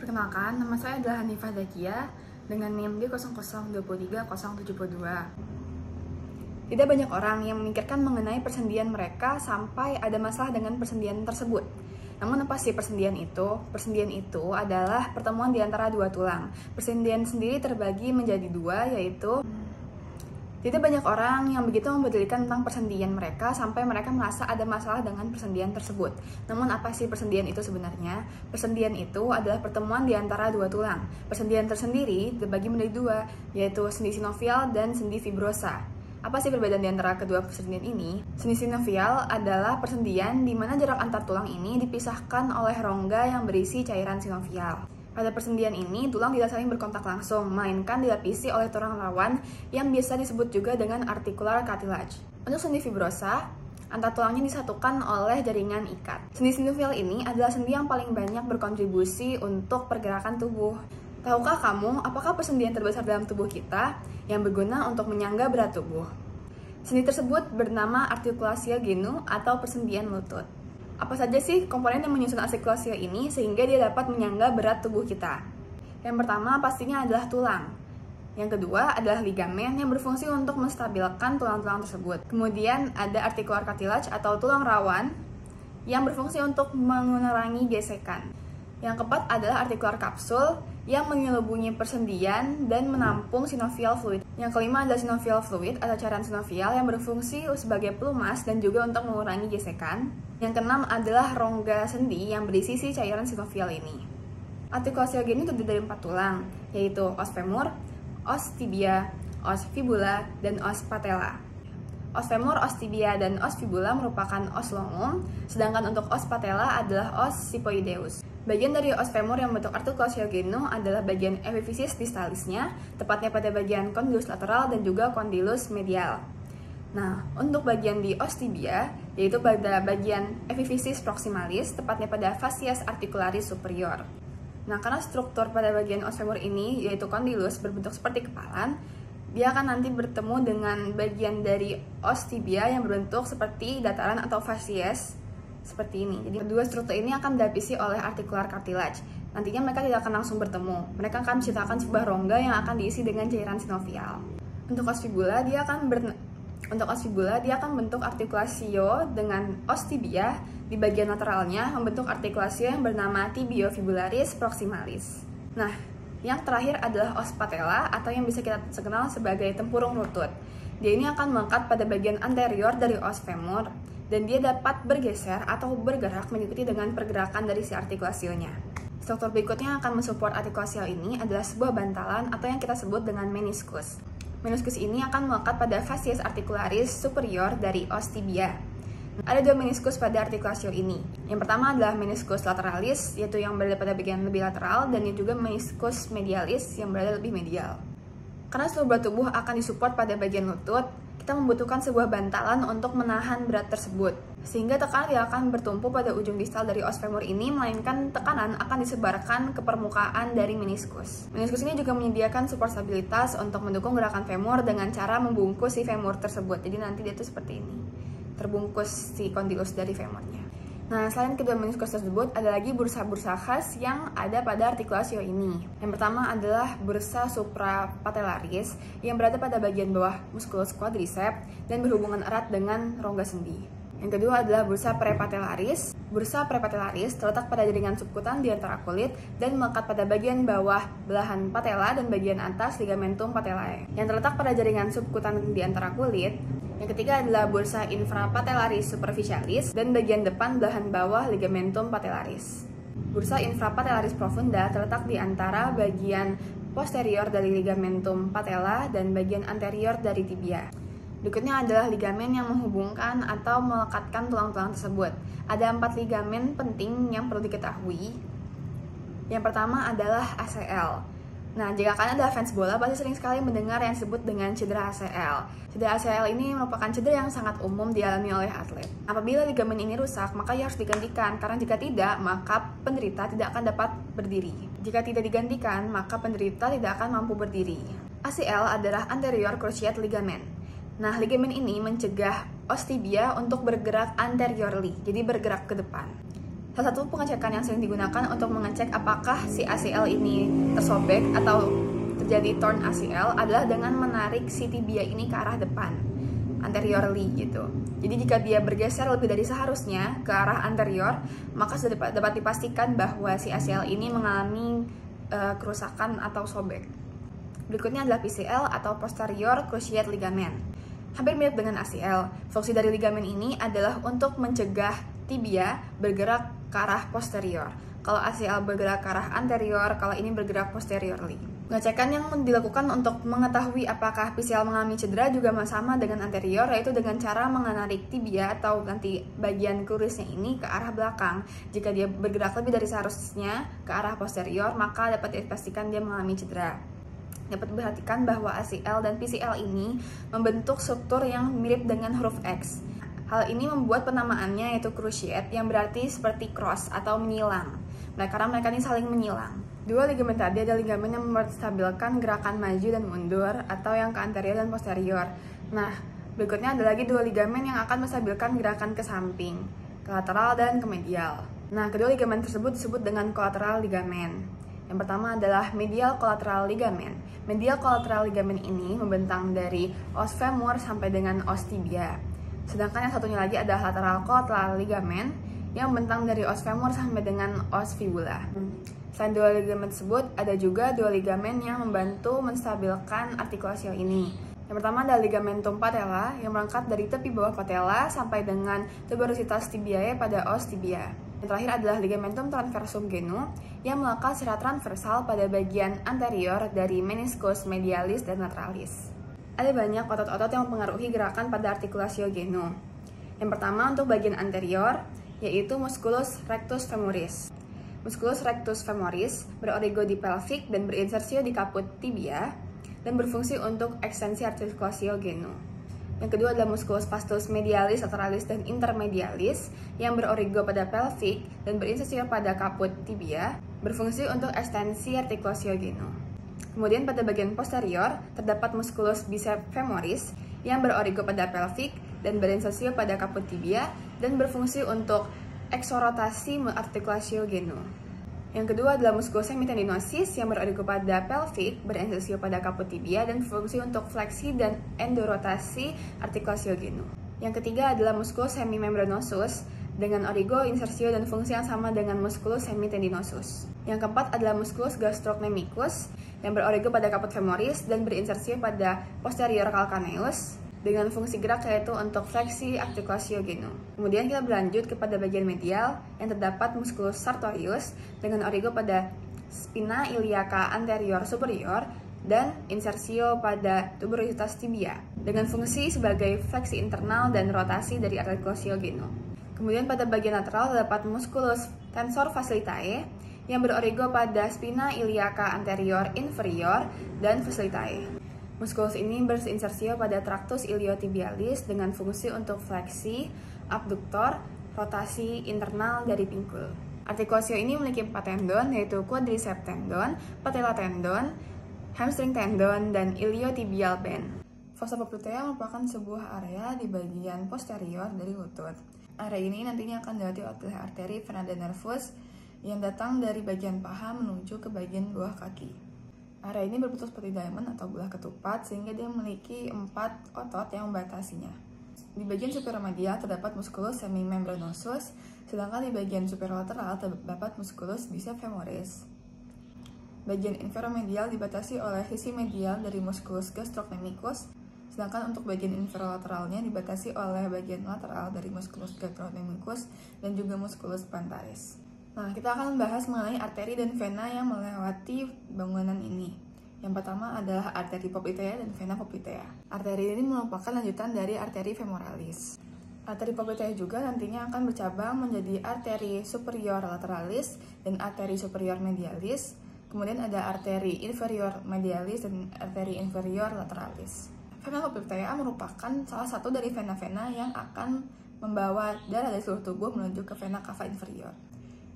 Perkenalkan, nama saya adalah Hanifah Dakia dengan NIM D0023072. Tidak banyak orang yang memikirkan mengenai persendian mereka sampai ada masalah dengan persendian tersebut. Namun apa sih persendian itu? Persendian itu adalah pertemuan di antara dua tulang. Persendian sendiri terbagi menjadi dua, yaitu tidak banyak orang yang begitu mempedulikan tentang persendian mereka sampai mereka merasa ada masalah dengan persendian tersebut. Namun apa sih persendian itu sebenarnya? Persendian itu adalah pertemuan di antara dua tulang. Persendian tersendiri terbagi menjadi dua, yaitu sendi sinovial dan sendi fibrosa. Apa sih perbedaan di antara kedua persendian ini? Sendi sinovial adalah persendian di mana jarak antar tulang ini dipisahkan oleh rongga yang berisi cairan sinovial. Pada persendian ini, tulang tidak saling berkontak langsung, melainkan dilapisi oleh tulang rawan yang biasa disebut juga dengan articular cartilage. Untuk sendi fibrosa, antar tulangnya disatukan oleh jaringan ikat. Sendi sinovial ini adalah sendi yang paling banyak berkontribusi untuk pergerakan tubuh. Tahukah kamu apakah persendian terbesar dalam tubuh kita yang berguna untuk menyangga berat tubuh? Sendi tersebut bernama articulatia genu atau persendian lutut. Apa saja sih komponen yang menyusun artikulasia ini sehingga dia dapat menyangga berat tubuh kita? Yang pertama pastinya adalah tulang. Yang kedua adalah ligamen yang berfungsi untuk menstabilkan tulang-tulang tersebut. Kemudian ada articular cartilage atau tulang rawan yang berfungsi untuk mengurangi gesekan. Yang keempat adalah articular capsule yang menyelubungi persendian dan menampung synovial fluid. Yang kelima adalah synovial fluid atau cairan synovial yang berfungsi sebagai pelumas dan juga untuk mengurangi gesekan. Yang keenam adalah rongga sendi yang berisi si cairan synovial ini. Artikulasia genu terdiri dari 4 tulang, yaitu os femur, os tibia, os fibula, dan os patella. Os femur, os tibia, dan os fibula merupakan os longum, sedangkan untuk os patella adalah os siphoideus. Bagian dari os femur yang membentuk artikulasia genu adalah bagian epiphysis distalisnya, tepatnya pada bagian condylus lateral dan juga condylus medial. Nah, untuk bagian di os tibia, yaitu pada bagian epiphysis proximalis, tepatnya pada fascias articularis superior. Nah, karena struktur pada bagian os femur ini, yaitu condylus, berbentuk seperti kepalan, dia akan nanti bertemu dengan bagian dari os tibia yang berbentuk seperti dataran atau fascies, seperti ini. Jadi kedua struktur ini akan dilapisi oleh articular cartilage. Nantinya mereka tidak akan langsung bertemu. Mereka akan menciptakan sebuah rongga yang akan diisi dengan cairan sinovial. Untuk os fibula, dia akan membentuk artikulasio dengan os tibia di bagian lateralnya, membentuk artikulasio yang bernama tibiofibularis proximalis. Nah, yang terakhir adalah os patella atau yang bisa kita kenal sebagai tempurung lutut. Dia ini akan melekat pada bagian anterior dari os femur dan dia dapat bergeser atau bergerak mengikuti dengan pergerakan dari si artikulasionya. Struktur berikutnya yang akan mensupport artikulasi ini adalah sebuah bantalan atau yang kita sebut dengan meniskus. Meniskus ini akan melekat pada fascies articularis superior dari os tibia. Ada dua meniskus pada artikulasi ini. Yang pertama adalah meniskus lateralis, yaitu yang berada pada bagian lebih lateral, dan juga meniskus medialis yang berada lebih medial. Karena seluruh berat tubuh akan disupport pada bagian lutut, kita membutuhkan sebuah bantalan untuk menahan berat tersebut. Sehingga tekanan tidak akan bertumpu pada ujung distal dari os femur ini, melainkan tekanan akan disebarkan ke permukaan dari meniskus. Meniskus ini juga menyediakan support stabilitas untuk mendukung gerakan femur dengan cara membungkus si femur tersebut. Jadi nanti dia tuh seperti ini, terbungkus si condylus dari femurnya. Nah, selain kedua meniskus tersebut, ada lagi bursa-bursa khas yang ada pada artikulasio ini. Yang pertama adalah bursa suprapatellaris yang berada pada bagian bawah musculus quadriceps dan berhubungan erat dengan rongga sendi. Yang kedua adalah bursa prepatellaris. Bursa prepatellaris terletak pada jaringan subkutan di antara kulit dan melekat pada bagian bawah belahan patella dan bagian atas ligamentum patellae, yang terletak pada jaringan subkutan di antara kulit. Yang ketiga adalah bursa infrapatellaris superficialis dan bagian depan belahan bawah ligamentum patellaris. Bursa infrapatellaris profunda terletak di antara bagian posterior dari ligamentum patella dan bagian anterior dari tibia. Berikutnya adalah ligamen yang menghubungkan atau melekatkan tulang-tulang tersebut. Ada 4 ligamen penting yang perlu diketahui. Yang pertama adalah ACL. Nah, jika kalian adalah fans bola, pasti sering sekali mendengar yang disebut dengan cedera ACL. Cedera ACL ini merupakan cedera yang sangat umum dialami oleh atlet. Apabila ligamen ini rusak, maka ia harus digantikan, karena jika tidak, maka penderita tidak akan dapat berdiri. Jika tidak digantikan, maka penderita tidak akan mampu berdiri. ACL adalah anterior cruciate ligament. Nah, ligamen ini mencegah os tibia untuk bergerak anteriorly, jadi bergerak ke depan. Salah satu pengecekan yang sering digunakan untuk mengecek apakah si ACL ini tersobek atau terjadi torn ACL adalah dengan menarik si tibia ini ke arah depan, anteriorly gitu. Jadi jika dia bergeser lebih dari seharusnya ke arah anterior, maka sudah dapat dipastikan bahwa si ACL ini mengalami kerusakan atau sobek. Berikutnya adalah PCL atau posterior cruciate ligament. Hampir mirip dengan ACL, fungsi dari ligamen ini adalah untuk mencegah tibia bergerak ke arah posterior. Kalau ACL bergerak ke arah anterior, kalau ini bergerak posteriorly. Pengecekan yang dilakukan untuk mengetahui apakah PCL mengalami cedera juga sama dengan anterior, yaitu dengan cara menarik tibia atau nanti bagian krurisnya ini ke arah belakang. Jika dia bergerak lebih dari seharusnya ke arah posterior, maka dapat dipastikan dia mengalami cedera. Dapat diperhatikan bahwa ACL dan PCL ini membentuk struktur yang mirip dengan huruf X. Hal ini membuat penamaannya yaitu cruciate, yang berarti seperti cross atau menyilang. Karena mereka ini saling menyilang. Dua ligamen tadi ada ligamen yang menstabilkan gerakan maju dan mundur atau yang ke anterior dan posterior. Nah, berikutnya ada lagi dua ligamen yang akan menstabilkan gerakan ke samping, ke lateral dan ke medial. Nah, kedua ligamen tersebut disebut dengan collateral ligamen. Yang pertama adalah medial collateral ligament. Medial collateral ligament ini membentang dari os femur sampai dengan os tibia. Sedangkan yang satunya lagi adalah lateral collateral ligament yang membentang dari os femur sampai dengan os fibula. Selain dua ligamen tersebut, ada juga dua ligamen yang membantu menstabilkan artikulasi ini. Yang pertama adalah ligamentum patella yang berangkat dari tepi bawah patella sampai dengan tuberositas tibiae pada os tibia. Yang terakhir adalah ligamentum transversum genu yang melekat secara transversal pada bagian anterior dari meniscus medialis dan lateralis. Ada banyak otot-otot yang mempengaruhi gerakan pada artikulasio genu. Yang pertama untuk bagian anterior, yaitu musculus rectus femoris. Musculus rectus femoris berorigo di pelvic dan berinsersio di kaput tibia dan berfungsi untuk ekstensi artikulasio genu. Yang kedua adalah musculus vastus medialis, lateralis, dan intermedialis yang berorigo pada pelvic dan berinsersio pada kaput tibia, berfungsi untuk ekstensi artikulasio genu. Kemudian pada bagian posterior terdapat musculus biceps femoris yang berorigo pada pelvic dan berinsersio pada kaput tibia dan berfungsi untuk eksorotasi artikulasio genu. Yang kedua adalah musculus semitendinosus yang berorigo pada pelvic, berinsersio pada kaput tibia dan berfungsi untuk fleksi dan endorotasi artikulasio genu. Yang ketiga adalah musculus semimembranosus dengan origo, insersio, dan fungsi yang sama dengan musculus semitendinosus. Yang keempat adalah musculus gastrocnemicus yang berorigo pada kaput femoris dan berinsersio pada posterior calcaneus dengan fungsi gerak yaitu untuk fleksi artikulasio genu. Kemudian kita berlanjut kepada bagian medial yang terdapat musculus sartorius dengan origo pada spina iliaca anterior superior dan insersio pada tuberositas tibia dengan fungsi sebagai fleksi internal dan rotasi dari artikulasio genu. Kemudian pada bagian lateral terdapat musculus tensor facilitae yang berorigo pada spina iliaca anterior inferior dan facilitae. Musculus ini berinsersio pada tractus iliotibialis dengan fungsi untuk fleksi, abduktor, rotasi internal dari pinggul. Artikulasio ini memiliki 4 tendon yaitu quadriceps tendon, patella tendon, hamstring tendon, dan iliotibial band. Fossa popltea merupakan sebuah area di bagian posterior dari lutut. Area ini nantinya akan dilewati oleh arteri vena dan nervus yang datang dari bagian paha menuju ke bagian bawah kaki. Area ini berbentuk seperti diamond atau bola ketupat sehingga dia memiliki 4 otot yang membatasinya. Di bagian superior medial terdapat musculus semimembranosus, sedangkan di bagian superior lateral terdapat musculus biceps femoris. Bagian inferior medial dibatasi oleh sisi medial dari musculus gastrocnemicus, sedangkan untuk bagian inferior lateralnya dibatasi oleh bagian lateral dari musculus gastrocnemicus dan juga musculus plantaris. Nah, kita akan membahas mengenai arteri dan vena yang melewati bangunan ini. Yang pertama adalah arteri poplitea dan vena poplitea. Arteri ini merupakan lanjutan dari arteri femoralis. Arteri poplitea juga nantinya akan bercabang menjadi arteri superior lateralis dan arteri superior medialis. Kemudian ada arteri inferior medialis dan arteri inferior lateralis. Vena poplitea merupakan salah satu dari vena-vena yang akan membawa darah dari seluruh tubuh menuju ke vena cava inferior.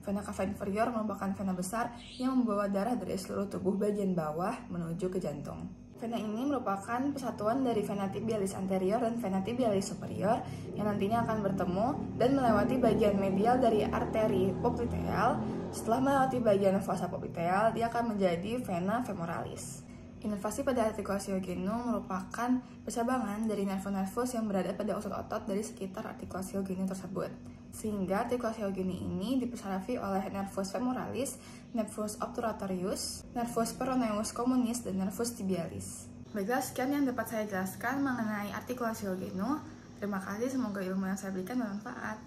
Vena cava inferior merupakan vena besar yang membawa darah dari seluruh tubuh bagian bawah menuju ke jantung. Vena ini merupakan persatuan dari vena tibialis anterior dan vena tibialis superior yang nantinya akan bertemu dan melewati bagian medial dari arteri popliteal. Setelah melewati bagian fossa popliteal, dia akan menjadi vena femoralis. Inervasi pada articulatio genu merupakan percabangan dari nervus-nervus yang berada pada otot-otot dari sekitar articulatio genu tersebut. Sehingga articulatio genu ini dipersarafi oleh nervus femoralis, nervus obturatorius, nervus peroneus communis, dan nervus tibialis. Baiklah, sekian yang dapat saya jelaskan mengenai articulatio genu. Terima kasih, semoga ilmu yang saya berikan bermanfaat.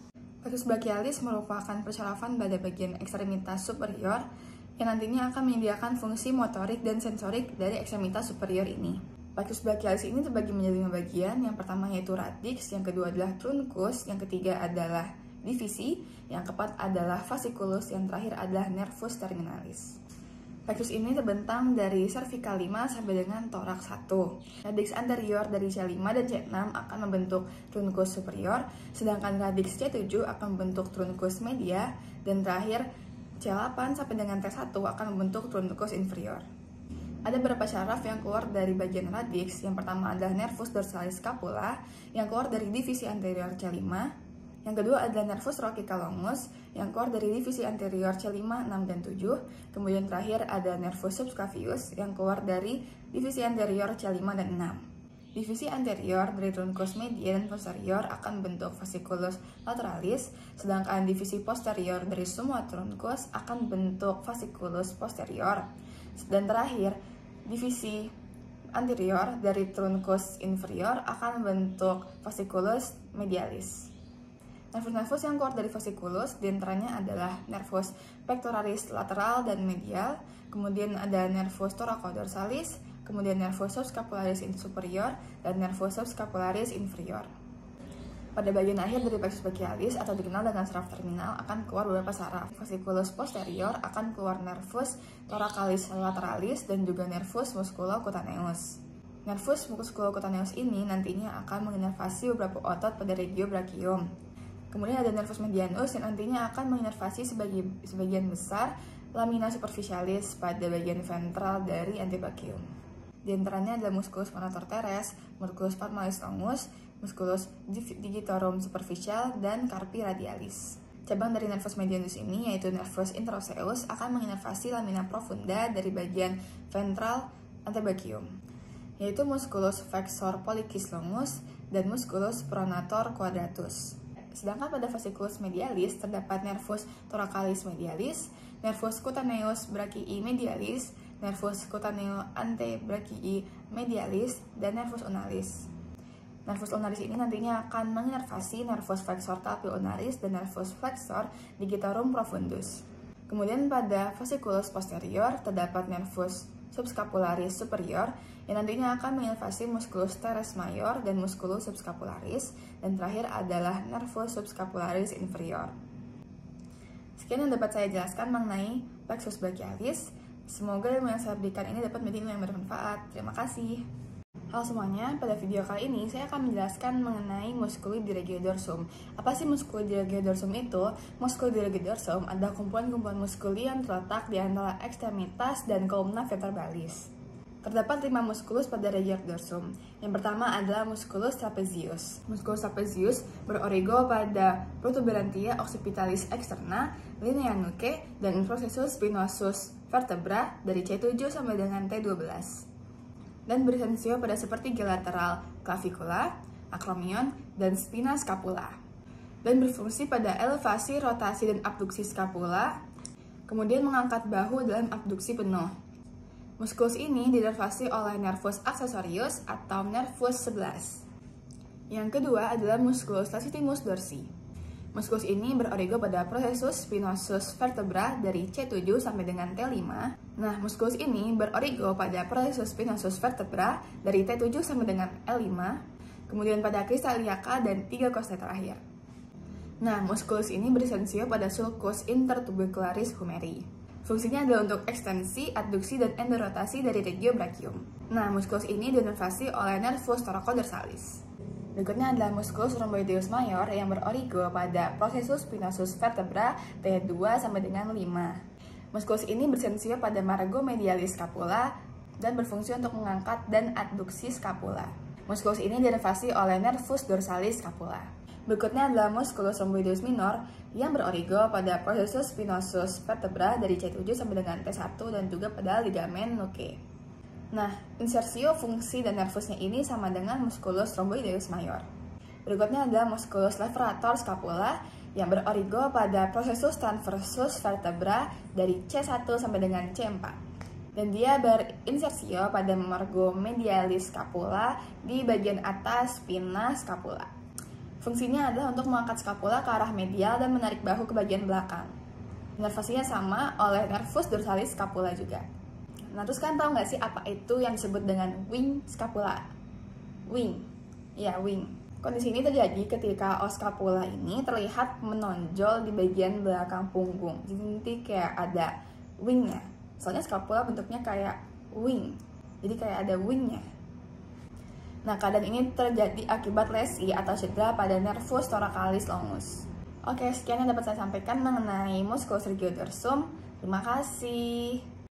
Plexus brachialis merupakan persarafan pada bagian ekstremitas superior yang nantinya akan menyediakan fungsi motorik dan sensorik dari ekstremitas superior ini. Plexus brachialis ini terbagi menjadi 5 bagian. Yang pertama yaitu radix, yang kedua adalah truncus, yang ketiga adalah divisi, yang keempat adalah fasciculus, yang terakhir adalah nervus terminalis. Plexus ini terbentang dari cervical 5 sampai dengan thorax 1. Radix anterior dari C5 dan C6 akan membentuk truncus superior, sedangkan radix C7 akan membentuk truncus media, dan terakhir C8 sampai dengan T1 akan membentuk truncus inferior. Ada beberapa syaraf yang keluar dari bagian radix. Yang pertama adalah nervus dorsalis scapula yang keluar dari divisi anterior C5. Yang kedua adalah nervus rhochica longus yang keluar dari divisi anterior C5, 6, dan 7. Kemudian terakhir ada nervus subscaphius yang keluar dari divisi anterior C5 dan 6. Divisi anterior dari truncus media dan posterior akan membentuk fasciculus lateralis, sedangkan divisi posterior dari semua truncus akan membentuk fasciculus posterior. Dan terakhir, divisi anterior dari truncus inferior akan membentuk fasciculus medialis. Nervus-nervus yang keluar dari fasciculus diantaranya adalah nervus pectoralis lateral dan medial, kemudian ada nervus thoraco-dorsalis, kemudian nervus subscapularis superior, dan nervus subscapularis inferior. Pada bagian akhir dari plexus brachialis atau dikenal dengan saraf terminal akan keluar beberapa saraf. Fasciculus posterior akan keluar nervus thoracalis lateralis dan juga nervus musculocutaneus. Nervus musculocutaneus ini nantinya akan menginervasi beberapa otot pada regio brachium. Kemudian ada nervus medianus yang nantinya akan menginervasi sebagian besar lamina superficialis pada bagian ventral dari antebrachium. Di antaranya adalah musculus manator teres, musculus palmaris longus, musculus digitorum superficial, dan carpi radialis. Cabang dari nervus medianus ini yaitu nervus interosseus akan menginervasi lamina profunda dari bagian ventral antebrachium, yaitu musculus flexor pollicis longus dan musculus pronator quadratus. Sedangkan pada fasciculus medialis terdapat nervus thoracalis medialis, nervus cutaneus brachii medialis, nervus cutaneo antebrachii medialis, dan nervus ulnaris. Nervus ulnaris ini nantinya akan menginervasi nervus flexor carpi ulnaris dan nervus flexor digitorum profundus. Kemudian pada fasciculus posterior terdapat nervus subscapularis superior yang nantinya akan menginervasi musculus teres mayor dan musculus subscapularis, dan terakhir adalah nervus subscapularis inferior. Sekian yang dapat saya jelaskan mengenai plexus brachialis. Semoga ilmu yang saya berikan ini dapat menjadi ilmu yang bermanfaat. Terima kasih. Halo semuanya, pada video kali ini saya akan menjelaskan mengenai musculi di regio dorsum. Apa sih musculi di regio dorsum itu? Musculi di regio dorsum adalah kumpulan-kumpulan muskuli yang terletak di antara ekstremitas dan kolumna vertebralis. Terdapat 5 muskulus pada regio dorsum. Yang pertama adalah musculus trapezius. Musculus trapezius berorigo pada protuberantia occipitalis externa, linea nuchae, dan processus spinosus vertebra dari C7 sampai dengan T12. Dan bersensio pada sepertiga lateral clavicula, acromion, dan spina scapula. Dan berfungsi pada elevasi, rotasi, dan abduksi scapula, kemudian mengangkat bahu dalam abduksi penuh. Muskulus ini dinervasi oleh nervus accessorius atau nervus 11. Yang kedua adalah musculus latissimus dorsi. Muskulus ini berorigo pada processus spinosus vertebra dari C7 sampai dengan T5. Nah, muskulus ini berorigo pada processus spinosus vertebra dari T7 sampai dengan L5, kemudian pada crista iliaca dan 3 costae terakhir. Nah, muskulus ini bersensio pada sulcus intertubicularis humeri. Fungsinya adalah untuk ekstensi, adduksi, dan endorotasi dari regio brachium. Nah, muskulus ini dinervasi oleh nervus thoraco-dorsalis. Berikutnya adalah musculus rhomboideus mayor yang berorigo pada processus spinosus vertebra T2 sampai dengan 5. Musculus ini bersensio pada margo medialis scapula dan berfungsi untuk mengangkat dan adduksi scapula. Muskulus ini dinervasi oleh nervus dorsalis scapula. Berikutnya adalah musculus rhomboideus minor yang berorigo pada processus spinosus vertebra dari C7 sampai dengan T1 dan juga pada ligamen nuchae. Nah, insersio fungsi dan nervusnya ini sama dengan musculus rhomboideus mayor. Berikutnya adalah musculus leverator scapula yang berorigo pada processus transversus vertebra dari C1 sampai dengan C4. Dan dia berinsersio pada margomedialis scapula di bagian atas pinna scapula. Fungsinya adalah untuk mengangkat scapula ke arah medial dan menarik bahu ke bagian belakang. Inervasinya sama oleh nervus dorsalis scapula juga. Nah, terus kalian tahu nggak sih apa itu yang disebut dengan wing scapula? Wing, ya wing. Kondisi ini terjadi ketika os scapula ini terlihat menonjol di bagian belakang punggung. Jadi nanti kayak ada wingnya. Soalnya scapula bentuknya kayak wing, jadi kayak ada wingnya. Nah, keadaan ini terjadi akibat lesi atau cedera pada nervus thoracalis longus. Oke, sekian yang dapat saya sampaikan mengenai musculus regiodorsum. Terima kasih.